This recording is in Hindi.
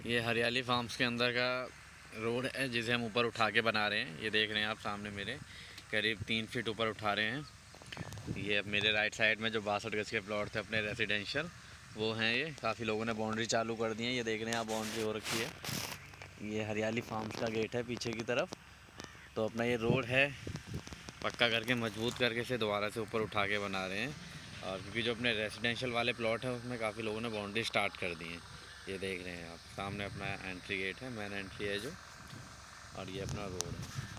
ये हरियाली फार्म्स के अंदर का रोड है जिसे हम ऊपर उठा के बना रहे हैं। ये देख रहे हैं आप सामने मेरे, करीब 3 फीट ऊपर उठा रहे हैं। ये अब मेरे राइट साइड में जो 62 गज के प्लॉट थे अपने रेजिडेंशियल, वो हैं। ये काफ़ी लोगों ने बाउंड्री चालू कर दी है। ये देख रहे हैं आप, बाउंड्री हो रखी है। ये हरियाली फार्म्स का गेट है पीछे की तरफ। तो अपना ये रोड है पक्का करके, मजबूत करके से दोबारा से ऊपर उठा के बना रहे हैं। और क्योंकि जो अपने रेजिडेंशियल वाले प्लॉट हैं उसमें काफ़ी लोगों ने बाउंड्री स्टार्ट कर दी है। ये देख रहे हैं आप सामने अपना एंट्री गेट है, मेन एंट्री है जो, और ये अपना रोड है।